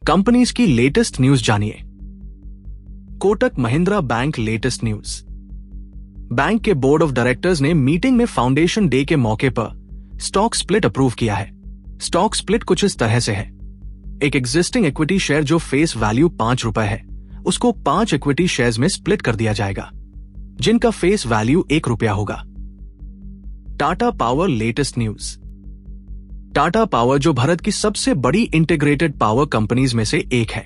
Companies की latest news जानिए। Kotak Mahindra bank latest news. Bank के बोर्ड ऑफ डायरेक्टर्स ने मीटिंग में फाउंडेशन डे के मौके पर स्टॉक स्प्लिट अप्रूव किया है। स्टॉक स्प्लिट कुछ इस तरह से है। एक एग्जिस्टिंग इक्विटी शेयर जो फेस वैल्यू ₹5 है, उसको 5 इक्विटी शेयर्स में स्प्लिट कर दिया जाएगा, जिनका फेस वैल्यू ₹1 होगा। Tata power latest news. Tata power जो भारत की सबसे बड़ी इंटीग्रेटेड पावर कंपनीज में से एक है,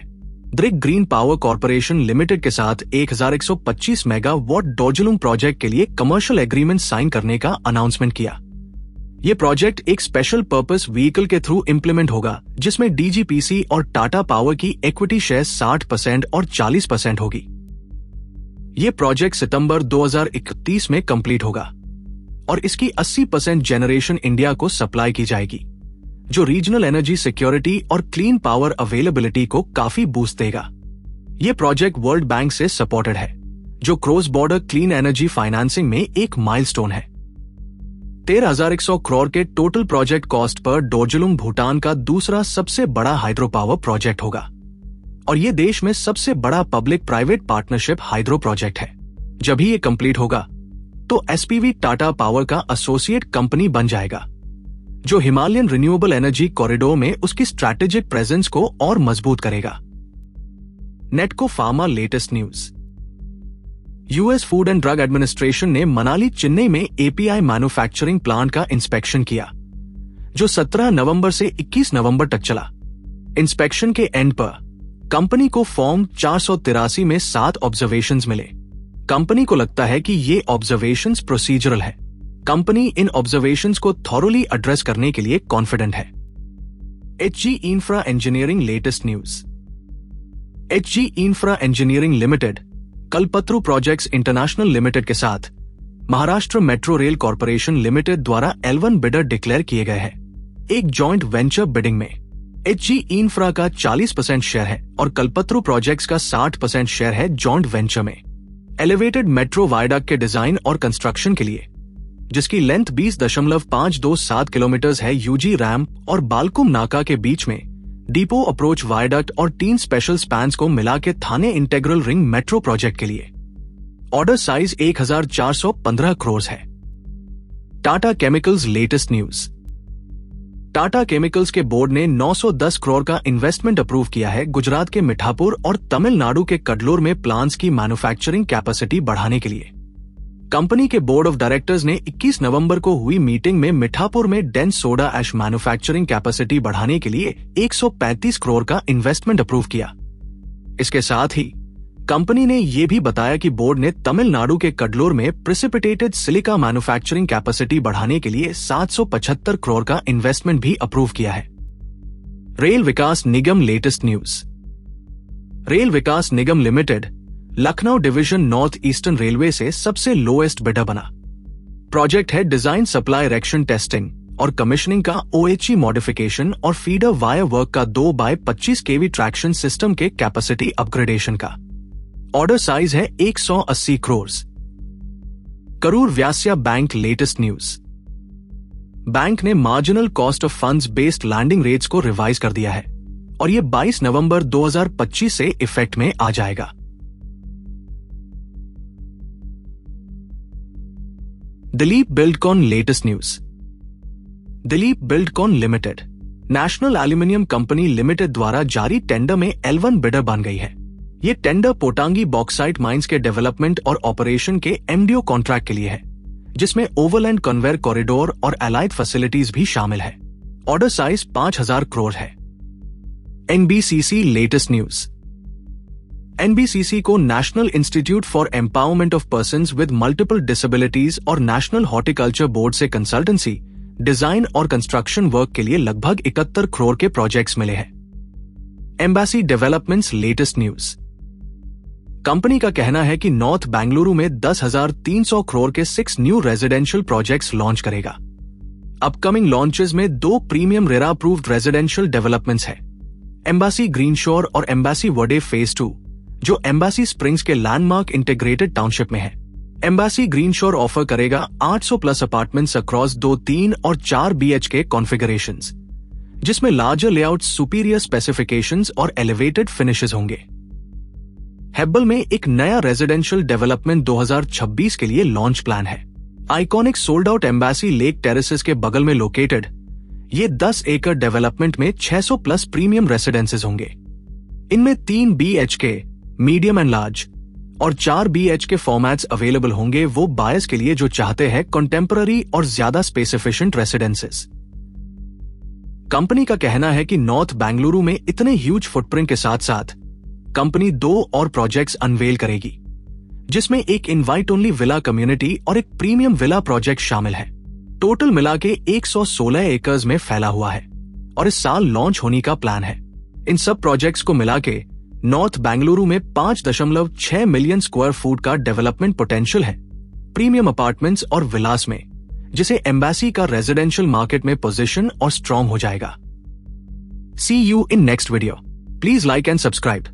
द्रिक ग्रीन पावर कॉर्पोरेशन लिमिटेड के साथ 1125 मेगावाट डोर्जिलुंग प्रोजेक्ट के लिए कमर्शियल एग्रीमेंट साइन करने का अनाउंसमेंट किया। यह प्रोजेक्ट एक स्पेशल पर्पस व्हीकल के थ्रू इंप्लीमेंट होगा, जिसमें डीजीपीसी और टाटा पावर की इक्विटी शेयर 60% और 40% होगी। यह प्रोजेक्ट सितंबर 2031 में कंप्लीट होगा और इसकी 80% जनरेशन इंडिया को सप्लाई की जाएगी, जो रीजनल एनर्जी सिक्योरिटी और क्लीन पावर अवेलेबिलिटी को काफी बूस्ट देगा। यह प्रोजेक्ट वर्ल्ड बैंक से सपोर्टेड है, जो cross border clean energy financing में एक माइलस्टोन है। 13,100 करोड़ के total project cost per डोर्जिलुंग Bhutan का दूसरा सबसे बड़ा हाइड्रो पावर प्रोजेक्ट होगा और यह देश में सबसे बड़ा public private partnership hydro project है। जब ही ये कंप्लीट होगा तो एसपीवी टाटा पावर का एसोसिएट कंपनी बन जाएगा, जो हिमालयन रिन्यूएबल एनर्जी कॉरिडोर में उसकी स्ट्रैटेजिक प्रेजेंस को और मजबूत करेगा। Natco pharma latest news. US food and drug administration ने मनाली चेन्नई में एपीआई मैन्युफैक्चरिंग प्लांट का इंस्पेक्शन किया, जो 17 नवंबर से 21 नवंबर तक चला। इंस्पेक्शन के एंड पर कंपनी को फॉर्म 483 में 7 ऑब्जर्वेशंस मिले। कंपनी को लगता है कि ये ऑब्जर्वेशंस प्रोसीजरल है। कंपनी इन ऑब्जर्वेशंस को थॉरोली एड्रेस करने के लिए कॉन्फिडेंट है। HG infra engineering latest news. HG infra engineering limited Kalpataru projects international limited के साथ Maharashtra metro rail corporation limited द्वारा L1 बिडर डिक्लेयर किए गए हैं। एक जॉइंट वेंचर बिडिंग में एचजी इंफ्रा का 40% शेयर है और कल्पत्रु प्रोजेक्ट्स का 60% शेयर है जॉइंट वेंचर में। एलिवेटेड मेट्रो वायडक्ट के डिजाइन और कंस्ट्रक्शन के लिए, जिसकी लेंथ 20.527 किलोमीटर है, यूजी रैम्प और बालकुम नाका के बीच में डिपो अप्रोच वायडक्ट और 3 स्पेशल स्पैन्स को मिला के थाने इंटेग्रल रिंग मेट्रो प्रोजेक्ट के लिए ऑर्डर साइज 1,415 करोड़ है। Tata chemicals latest news. Tata chemicals के बोर्ड ने 910 करोड़ का इन्वेस्टमेंट अप्रूव किया है गुजरात के मिठापुर और तमिलनाडु के कडलोर में प्लांट्स की मैन्युफैक्चरिंग कैपेसिटी बढ़ाने के लिए। कंपनी के बोर्ड ऑफ डायरेक्टर्स ने 21 नवंबर को हुई मीटिंग में मिठापुर में dense soda ash manufacturing capacity बढ़ाने के लिए 135 करोड़ का इन्वेस्टमेंट अप्रूव किया। इसके साथ ही कंपनी ने यह भी बताया कि बोर्ड ने तमिलनाडु के कडलोर में प्रिसिपिटेटेड सिलिका मैन्युफैक्चरिंग कैपेसिटी बढ़ाने के लिए 775 करोड़ का इन्वेस्टमेंट भी अप्रूव किया है। Rail Vikas Nigam latest news. Rail Vikas Nigam limited Lucknow division north eastern railway से सबसे लोएस्ट बिडर बना। प्रोजेक्ट है डिजाइन सप्लाई इरेक्शन टेस्टिंग और कमीशनिंग का OHE मॉडिफिकेशन और फीडर वायर वर्क का 2x25 kV ट्रैक्शन सिस्टम के कैपेसिटी अपग्रेडेशन का। ऑर्डर साइज है 180 crore. Karur Vysya bank latest news. Bank ने marginal cost of funds based lending rates को रिवाइज कर दिया है और यह 22 नवंबर 2025 से इफेक्ट में आ जाएगा। Dilip Buildcon latest news. Dilip Buildcon limited national aluminium company limited द्वारा जारी टेंडर में L1 बिडर बन गई है। ये टेंडर पोटांगी बॉक्साइट माइंस के डेवलपमेंट और ऑपरेशन के MDO कॉन्ट्रैक्ट के लिए है, जिसमें ओवरलैंड कन्वेयर कॉरिडोर और एलाइड फैसिलिटीज भी शामिल है। ऑर्डर साइज 5,000 करोड़ है। NBCC latest news. NBCC को national institute for empowerment of persons with multiple disabilities और नेशनल हॉर्टिकल्चर बोर्ड से कंसल्टेंसी, डिजाइन और कंस्ट्रक्शन वर्क के लिए लगभग 71 करोड़ के प्रोजेक्ट्स मिले हैं। Embassy developments latest news. Company का कहना है कि नॉर्थ बेंगलुरु में 10,300 करोड़ के 6 न्यू रेजिडेंशियल प्रोजेक्ट्स लॉन्च करेगा। अपकमिंग लॉन्चेस में 2 premium RERA approved residential developments है, एम्बेसी ग्रीन शोर और एम्बेसी वडे फेज 2, जो एम्बेसी स्प्रिंग्स के लैंडमार्क इंटीग्रेटेड टाउनशिप में है। एम्बेसी ग्रीन शोर ऑफर करेगा 800 प्लस अपार्टमेंट्स अक्रॉस 2, 3 और 4 BHK कॉन्फ़िगरेशंस। जिसमें लार्जर लेआउट, सुपीरियर स्पेसिफिकेशंस और एलिवेटेड फिनिशेस होंगे। हेब्बल में एक नया रेजिडेंशियल डेवलपमेंट 2026 के लिए लॉन्च प्लान है। Iconic sold out embassy lake terraces के बगल में लोकेटेड ये 10 एकड़ डेवलपमेंट में 600 प्लस प्रीमियम रेसिडेंसेस होंगे। इनमें 3 BHK, मीडियम एंड लार्ज और 4 BHK फॉर्मेट्स अवेलेबल होंगे, वो बायर्स के लिए जो चाहते हैं कंटेम्पररी और ज्यादा स्पेस एफिशिएंट रेसिडेंसेस। कंपनी का कहना है कि नॉर्थ बेंगलुरु में इतने ह्यूज फुटप्रिंट के साथ साथ कंपनी 2 और प्रोजेक्ट्स अनवेल करेगी, जिसमें एक इनवाइट ओनली विला कम्युनिटी और एक प्रीमियम विला प्रोजेक्ट शामिल है। टोटल मिला के 116 एकर्स में फैला हुआ है और इस साल लॉन्च होने का प्लान है। इन सब प्रोजेक्ट्स को मिला के नॉर्थ बेंगलुरु में 5.6 मिलियन स्क्वायर फुट का डेवलपमेंट पोटेंशियल है, प्रीमियम अपार्टमेंट्स और विलास में, जिसे एम्बेसी का रेजिडेंशियल मार्केट में पोजीशन और स्ट्रॉन्ग हो जाएगा। See you in next video. Please like and subscribe.